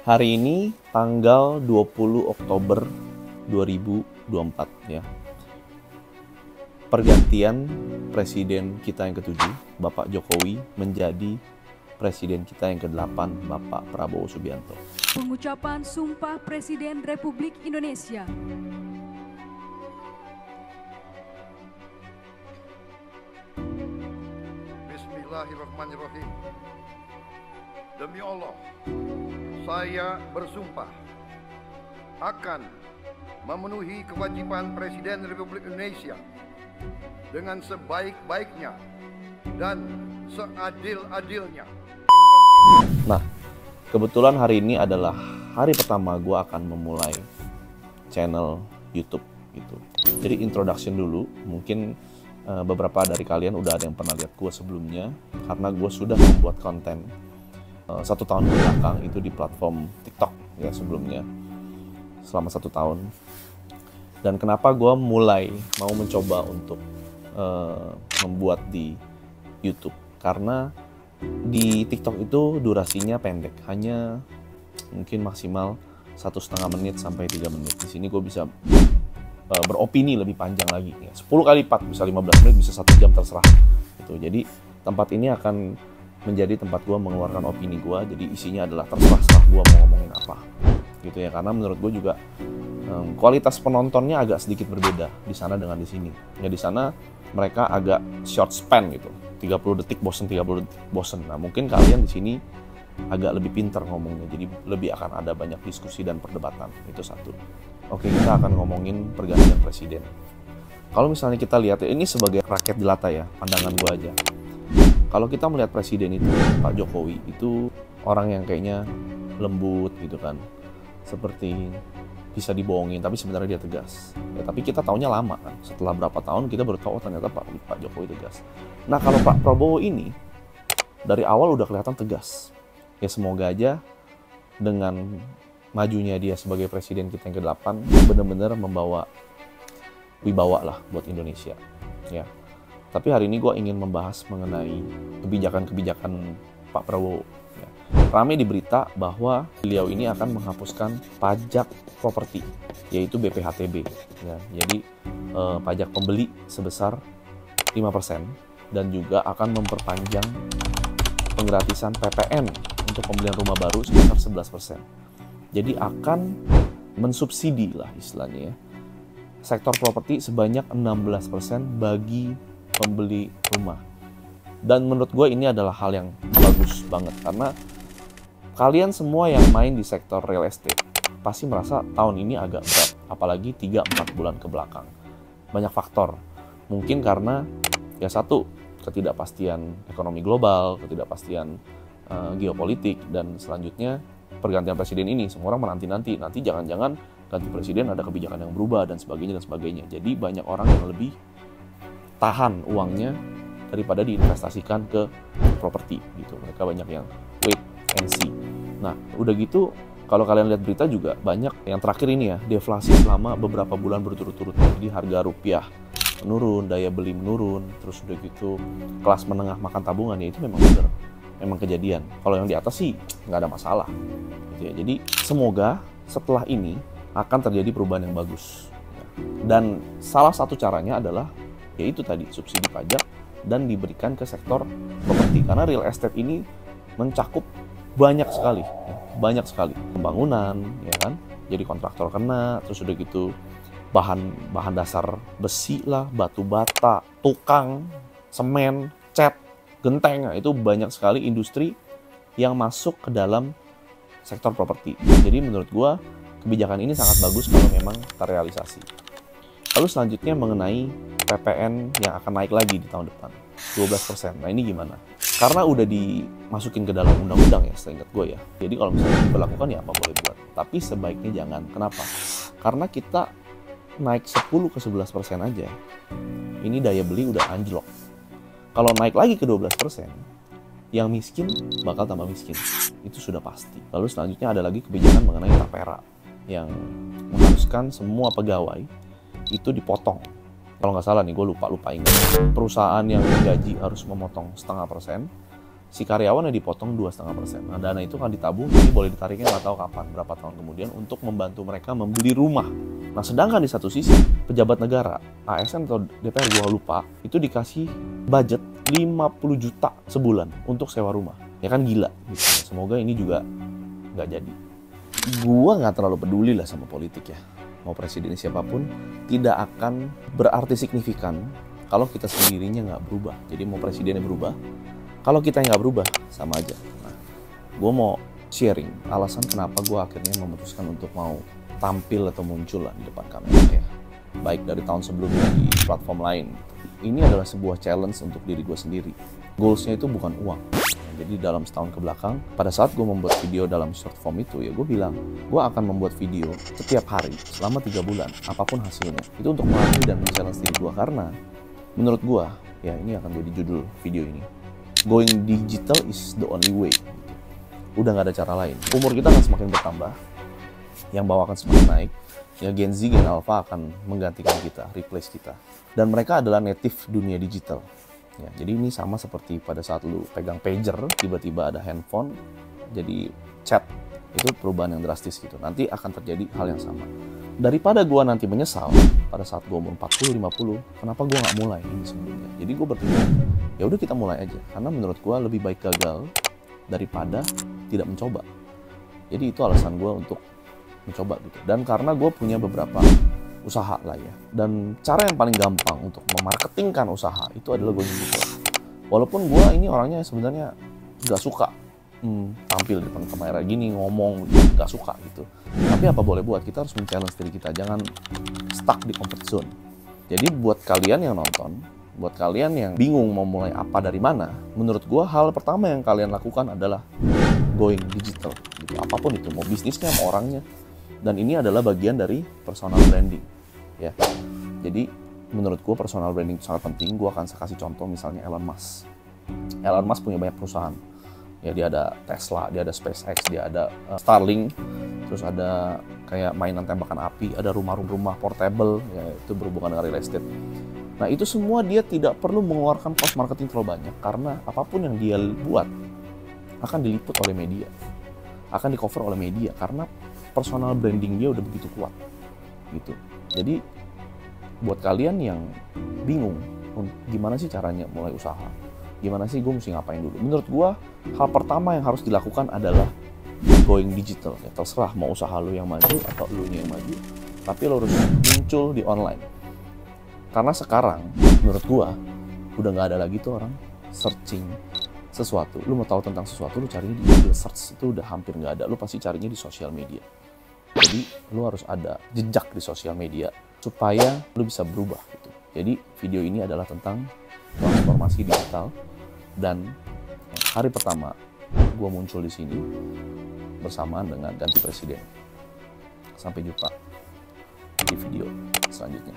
Hari ini tanggal 20 Oktober 2024 ya. Pergantian presiden kita yang ketujuh, Bapak Jokowi, menjadi presiden kita yang ke-8, Bapak Prabowo Subianto. Pengucapan Sumpah Presiden Republik Indonesia. Bismillahirrahmanirrahim. Demi Allah, saya bersumpah akan memenuhi kewajiban Presiden Republik Indonesia dengan sebaik-baiknya dan seadil-adilnya. Nah, kebetulan hari ini adalah hari pertama gue akan memulai channel YouTube gitu. Jadi introduction dulu, mungkin beberapa dari kalian udah ada yang pernah lihat gue sebelumnya, karena gue sudah membuat konten 1 tahun belakang itu di platform TikTok ya sebelumnya, selama 1 tahun. Dan kenapa gue mulai mau mencoba untuk membuat di YouTube? Karena di TikTok itu durasinya pendek, hanya mungkin maksimal 1,5 menit sampai 3 menit. Di sini gue bisa beropini lebih panjang lagi ya. 10 kali lipat, bisa 15 menit, bisa 1 jam, terserah gitu. Jadi tempat ini akan menjadi tempat gue mengeluarkan opini gue. Jadi isinya adalah terserah gue mau ngomongin apa gitu ya. Karena menurut gue juga kualitas penontonnya agak sedikit berbeda di sana dengan di sini. Ya di sana mereka agak short span gitu. 30 detik bosen, 30 detik bosen. Nah, mungkin kalian di sini agak lebih pintar ngomongnya. Jadi lebih akan ada banyak diskusi dan perdebatan. Itu satu. Oke, kita akan ngomongin pergantian presiden. Kalau misalnya kita lihat, ini sebagai rakyat jelata ya, pandangan gue aja. Kalau kita melihat presiden itu, Pak Jokowi, itu orang yang kayaknya lembut gitu kan. Seperti bisa dibohongin, tapi sebenarnya dia tegas. Ya, tapi kita taunya lama kan. Setelah berapa tahun kita baru tahu ternyata Pak Jokowi tegas. Nah, kalau Pak Prabowo ini, dari awal udah kelihatan tegas. Ya semoga aja dengan majunya dia sebagai presiden kita yang ke-8 benar-benar membawa wibawa lah buat Indonesia ya. Tapi hari ini gue ingin membahas mengenai kebijakan-kebijakan Pak Prabowo ya. Ramai di berita bahwa beliau ini akan menghapuskan pajak properti, yaitu BPHTB ya. Jadi pajak pembeli sebesar 5% dan juga akan memperpanjang penggratisan PPN untuk pembelian rumah baru sebesar 11%. Jadi akan mensubsidi lah istilahnya ya, sektor properti sebanyak 16% bagi pembeli rumah. Dan menurut gue ini adalah hal yang bagus banget, karena kalian semua yang main di sektor real estate pasti merasa tahun ini agak berat, apalagi 3-4 bulan ke belakang. Banyak faktor, mungkin karena ya satu, ketidakpastian ekonomi global, ketidakpastian geopolitik, dan selanjutnya pergantian presiden ini. Semua orang menanti-nanti, nanti jangan-jangan ganti presiden ada kebijakan yang berubah dan sebagainya dan sebagainya. Jadi banyak orang yang lebih tahan uangnya daripada diinvestasikan ke properti gitu. Mereka banyak yang wait and see. Nah, udah gitu kalau kalian lihat berita juga banyak yang terakhir ini ya, deflasi selama beberapa bulan berturut-turut. Jadi harga rupiah menurun, daya beli menurun, terus udah gitu kelas menengah makan tabungan, ya itu memang benar, memang kejadian. Kalau yang di atas sih nggak ada masalah gitu ya. Jadi semoga setelah ini akan terjadi perubahan yang bagus. Dan salah satu caranya adalah yaitu tadi subsidi pajak dan diberikan ke sektor properti, karena real estate ini mencakup banyak sekali pembangunan ya kan. Jadi kontraktor kena, terus udah gitu bahan dasar besi lah, batu bata, tukang, semen, cat, genteng, itu banyak sekali industri yang masuk ke dalam sektor properti. Jadi menurut gua kebijakan ini sangat bagus kalau memang terrealisasi. Lalu selanjutnya mengenai PPN yang akan naik lagi di tahun depan, 12%. Nah ini gimana? Karena udah dimasukin ke dalam undang-undang ya, seingat gue ya. Jadi kalau misalnya diberlakukan ya apa boleh buat. Tapi sebaiknya jangan. Kenapa? Karena kita naik 10 ke 11% aja, ini daya beli udah anjlok. Kalau naik lagi ke 12%, yang miskin bakal tambah miskin. Itu sudah pasti. Lalu selanjutnya ada lagi kebijakan mengenai tapera yang mengharuskan semua pegawai itu dipotong. Kalau nggak salah nih, gue lupa ingat. Perusahaan yang gaji harus memotong 0,5%, si karyawannya dipotong 2,5%. Nah, dana itu kan ditabung, jadi boleh ditariknya nggak tahu kapan, berapa tahun kemudian untuk membantu mereka membeli rumah. Nah, sedangkan di satu sisi, pejabat negara, ASN atau DPR, gua lupa, itu dikasih budget 50 juta sebulan untuk sewa rumah. Ya kan gila. Gitu. Semoga ini juga nggak jadi. Gua nggak terlalu peduli lah sama politik ya. Mau presiden siapapun, tidak akan berarti signifikan kalau kita sendirinya nggak berubah. Jadi mau presidennya berubah, kalau kita nggak berubah, sama aja. Nah, gue mau sharing alasan kenapa gue akhirnya memutuskan untuk mau tampil atau muncul lah di depan kamera ya. Baik dari tahun sebelumnya di platform lain. Ini adalah sebuah challenge untuk diri gue sendiri. Goals-nya itu bukan uang. Nah, jadi dalam setahun ke belakang, pada saat gue membuat video dalam short form itu, ya gue bilang, gue akan membuat video setiap hari selama 3 bulan, apapun hasilnya. Itu untuk melatih dan men-challenge diri gue, karena menurut gue, ya ini akan jadi judul video ini. Going digital is the only way. Udah nggak ada cara lain. Umur kita akan semakin bertambah, yang bawah akan semakin naik. Ya Gen Z, Gen Alpha akan menggantikan kita, replace kita. Dan mereka adalah native dunia digital. Ya, jadi ini sama seperti pada saat lu pegang pager, tiba-tiba ada handphone, jadi chat. Itu perubahan yang drastis gitu. Nanti akan terjadi hal yang sama. Daripada gua nanti menyesal pada saat gua umur 40-50, kenapa gua nggak mulai ini sebelumnya? Jadi gua berpikir, ya udah kita mulai aja. Karena menurut gua lebih baik gagal daripada tidak mencoba. Jadi itu alasan gua untuk mencoba gitu. Dan karena gua punya beberapa usaha lah ya. Dan cara yang paling gampang untuk memarketingkan usaha itu adalah going digital. Walaupun gua ini orangnya sebenarnya nggak suka tampil di depan kamera gini, ngomong, gak suka gitu. Tapi apa boleh buat, kita harus men-challenge diri kita, jangan stuck di comfort zone. Jadi buat kalian yang nonton, buat kalian yang bingung mau mulai apa dari mana, menurut gua hal pertama yang kalian lakukan adalah going digital gitu. Apapun itu, mau bisnisnya, mau orangnya. Dan ini adalah bagian dari personal branding ya. Jadi menurut gua personal branding itu sangat penting. Gua akan kasih contoh misalnya Elon Musk. Elon Musk punya banyak perusahaan. Ya, dia ada Tesla, dia ada SpaceX, dia ada Starlink, terus ada kayak mainan tembakan api, ada rumah-rumah portable, ya itu berhubungan dengan real estate. Nah, itu semua dia tidak perlu mengeluarkan cost marketing terlalu banyak, karena apapun yang dia buat akan diliput oleh media, akan di cover oleh media, karena personal branding dia udah begitu kuat gitu. Jadi buat kalian yang bingung gimana sih caranya mulai usaha, gimana sih gue mesti ngapain dulu, menurut gue hal pertama yang harus dilakukan adalah going digital. Ya terserah mau usaha lu yang maju atau lu yang maju, tapi lo harus muncul di online. Karena sekarang menurut gue udah nggak ada lagi tuh orang searching sesuatu. Lu mau tahu tentang sesuatu, lu carinya di Google Search, itu udah hampir nggak ada. Lu pasti carinya di sosial media. Jadi lu harus ada jejak di sosial media supaya lu bisa berubah gitu. Jadi video ini adalah tentang transformasi digital. Dan hari pertama gue muncul di sini bersamaan dengan ganti presiden. Sampai jumpa di video selanjutnya.